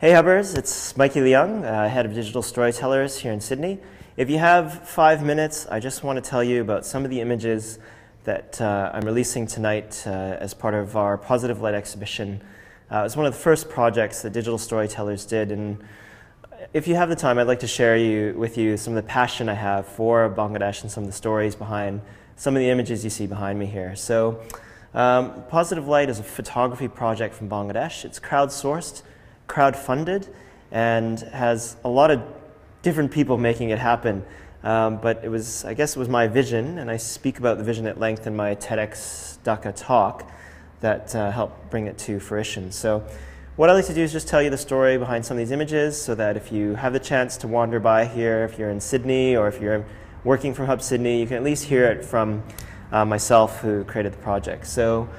Hey Hubbers, it's Mikey Leung, head of Digital Storytellers here in Sydney. If you have 5 minutes, I just want to tell you about some of the images that I'm releasing tonight as part of our Positive Light exhibition. It was one of the first projects that Digital Storytellers did, and if you have the time, I'd like to share with you some of the passion I have for Bangladesh and some of the stories behind some of the images you see behind me here. So, Positive Light is a photography project from Bangladesh. It's crowdsourced, crowdfunded, and has a lot of different people making it happen. But I guess it was my vision, and I speak about the vision at length in my TEDx Dhaka talk that helped bring it to fruition. So what I like to do is just tell you the story behind some of these images so that if you have the chance to wander by here, if you're in Sydney or if you're working from Hub Sydney, you can at least hear it from myself who created the project. So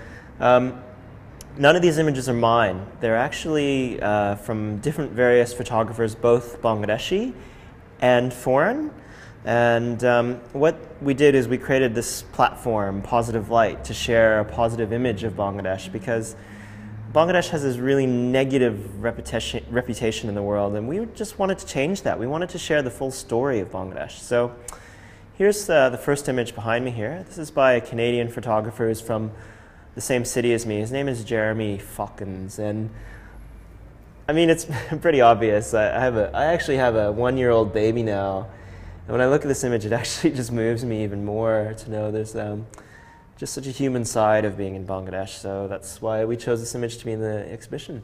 none of these images are mine. They're actually from different various photographers, both Bangladeshi and foreign. And what we did is we created this platform, Positive Light, to share a positive image of Bangladesh, because Bangladesh has this really negative reputation in the world, and we just wanted to change that. We wanted to share the full story of Bangladesh. So here's the first image behind me here. This is by a Canadian photographer who's from the same city as me. His name is Jeremy Fawkins, and I mean, it's pretty obvious. I actually have a 1-year-old baby now, and when I look at this image, it actually just moves me even more to know there's just such a human side of being in Bangladesh. So that's why we chose this image to be in the exhibition.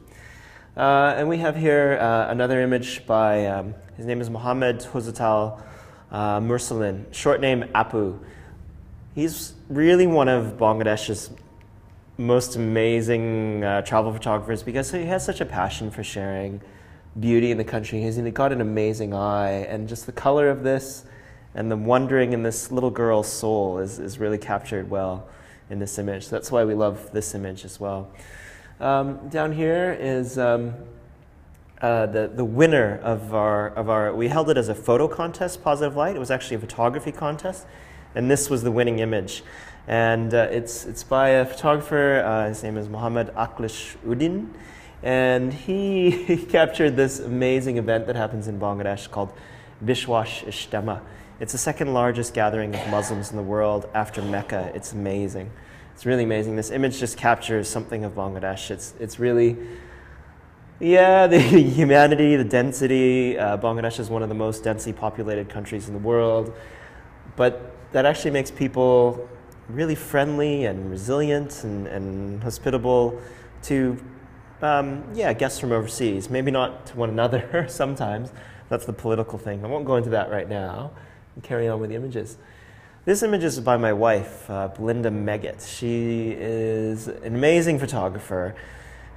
And we have here another image by, his name is Mohammed Huzatal Mursalin, short name Apu. He's really one of Bangladesh's most amazing travel photographers because he has such a passion for sharing beauty in the country. He's got an amazing eye, and just the color of this and the wondering in this little girl's soul is really captured well in this image. So that's why we love this image as well. Down here is the winner of our, we held it as a photo contest, Positive Light. It was actually a photography contest, and this was the winning image. And it's by a photographer, his name is Mohammed Aklish Uddin, and he captured this amazing event that happens in Bangladesh called Bishwash Ijtema. It's the second largest gathering of Muslims in the world after Mecca. It's amazing. It's really amazing. This image just captures something of Bangladesh. It's really, yeah, the humanity, the density. Bangladesh is one of the most densely populated countries in the world, but that actually makes people really friendly and resilient and hospitable to, guests from overseas. Maybe not to one another sometimes. That's the political thing. I won't go into that right now. And carry on with the images. This image is by my wife, Belinda Megget. She is an amazing photographer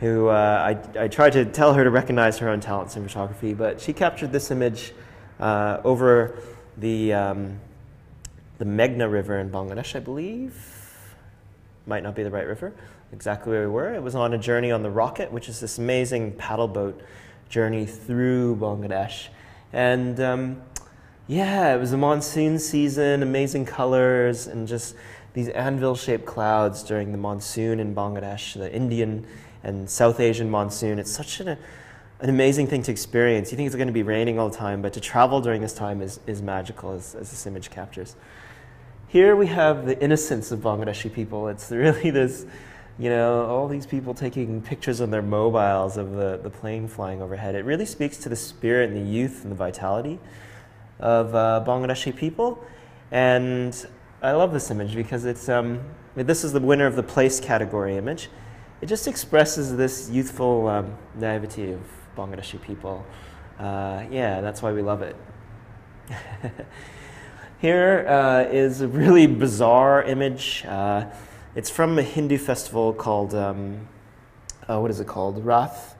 who I tried to tell her to recognize her own talents in photography, but she captured this image over the Meghna River in Bangladesh, I believe. Might not be the right river, exactly where we were. It was on a journey on the Rocket, which is this amazing paddle boat journey through Bangladesh. And yeah, it was a monsoon season, amazing colors, and just these anvil-shaped clouds during the monsoon in Bangladesh, the Indian and South Asian monsoon. It's such an amazing thing to experience. You think it's going to be raining all the time, but to travel during this time is magical, as this image captures. Here we have the innocence of Bangladeshi people. It's really this, all these people taking pictures on their mobiles of the plane flying overhead. It really speaks to the spirit and the youth and the vitality of Bangladeshi people. And I love this image because this is the winner of the place category image. It just expresses this youthful naivety of Bangladeshi people. Yeah, that's why we love it. Here is a really bizarre image. It's from a Hindu festival called, what is it called? Rath?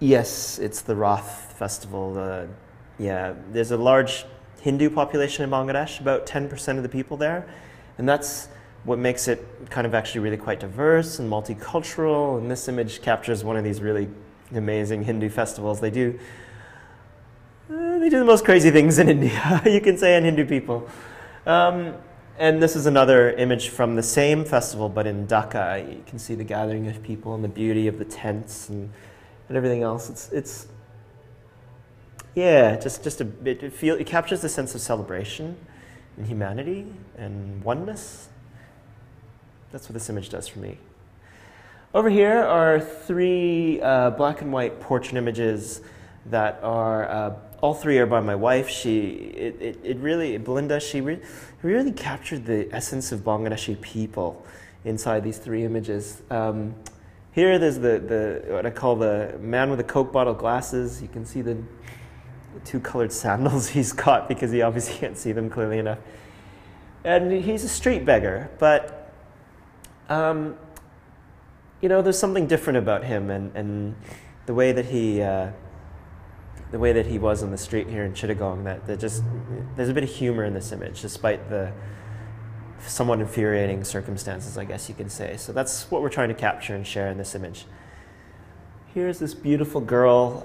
Yes, it's the Rath festival. Yeah, there's a large Hindu population in Bangladesh, about 10% of the people there. And that's what makes it kind of actually really quite diverse and multicultural. And this image captures one of these really amazing Hindu festivals. They do the most crazy things in India, you can say, on Hindu people. And this is another image from the same festival, but in Dhaka. You can see the gathering of people and the beauty of the tents and and everything else. It's yeah, just a bit. It captures the sense of celebration and humanity and oneness. That's what this image does for me. Over here are 3 black and white portrait images that are, all 3 are by my wife. Belinda, she really captured the essence of Bangladeshi people inside these 3 images. Here there's what I call the man with the Coke bottle glasses. You can see the 2 colored sandals he's got because he obviously can't see them clearly enough. And he's a street beggar, but you know, there's something different about him and the way that he was on the street here in Chittagong. That just there's a bit of humor in this image, despite the somewhat infuriating circumstances, I guess you could say. So that's what we're trying to capture and share in this image. Here's this beautiful girl.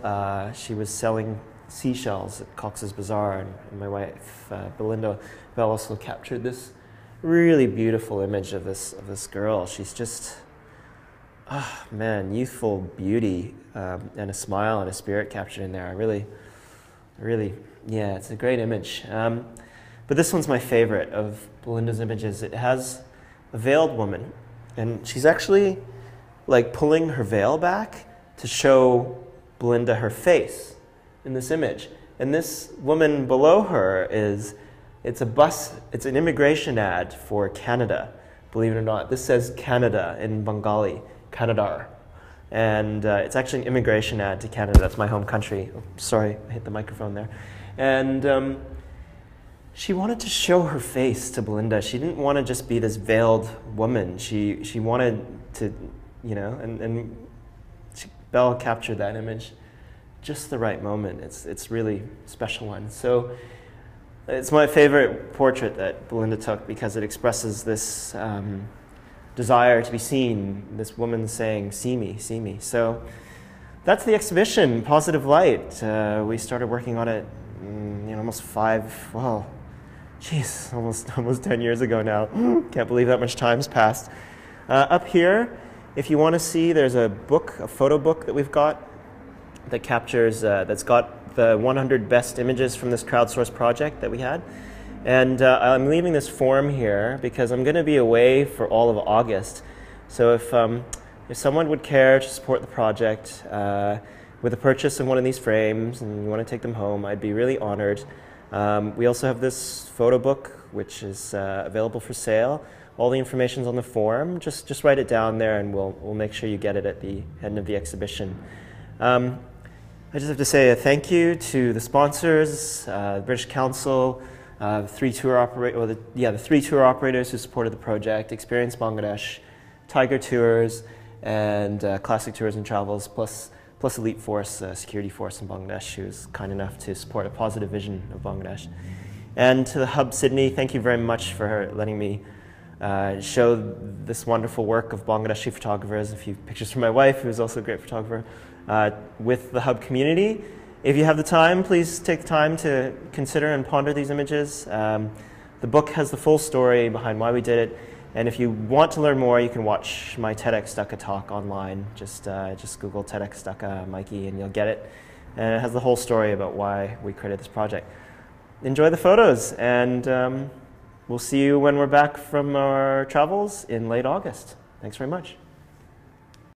She was selling seashells at Cox's Bazaar, and my wife Belinda Bell also captured this really beautiful image of this girl. She's just, oh man, youthful beauty and a smile and a spirit captured in there. I really, yeah, it's a great image. But this one's my favorite of Belinda's images. It has a veiled woman, and she's actually like pulling her veil back to show Belinda her face in this image. And this woman below her it's an immigration ad for Canada, believe it or not. This says Canada in Bengali, Canadar. And it's actually an immigration ad to Canada. That's my home country. Oh, sorry, I hit the microphone there. And she wanted to show her face to Belinda. She didn't want to just be this veiled woman. She wanted to, you know, and Belle captured that image just the right moment. It's really a special one. So it's my favorite portrait that Belinda took because it expresses this desire to be seen, this woman saying, see me, see me. So that's the exhibition, Positive Light. We started working on it almost almost 10 years ago now. Can't believe that much time's passed. Up here, if you want to see, there's a photo book that we've got that captures, that's got the 100 best images from this crowdsourced project that we had. And I'm leaving this form here because I'm going to be away for all of August. So if someone would care to support the project with the purchase of one of these frames and you want to take them home, I'd be really honored. We also have this photo book which is available for sale. All the information's on the form. Just write it down there and we'll make sure you get it at the end of the exhibition. I just have to say a thank you to the sponsors, the British Council, the 3 tour operators who supported the project, Experience Bangladesh, Tiger Tours, and Classic Tours and Travels, plus Elite Force, security force in Bangladesh, who was kind enough to support a positive vision of Bangladesh. And to the Hub Sydney, thank you very much for letting me show this wonderful work of Bangladeshi photographers. A few pictures from my wife, who's also a great photographer, with the Hub community. If you have the time, please take the time to consider and ponder these images. The book has the full story behind why we did it. And if you want to learn more, you can watch my TEDx Dhaka talk online. Just Google TEDx Dhaka Mikey and you'll get it. And it has the whole story about why we created this project. Enjoy the photos, and we'll see you when we're back from our travels in late August. Thanks very much.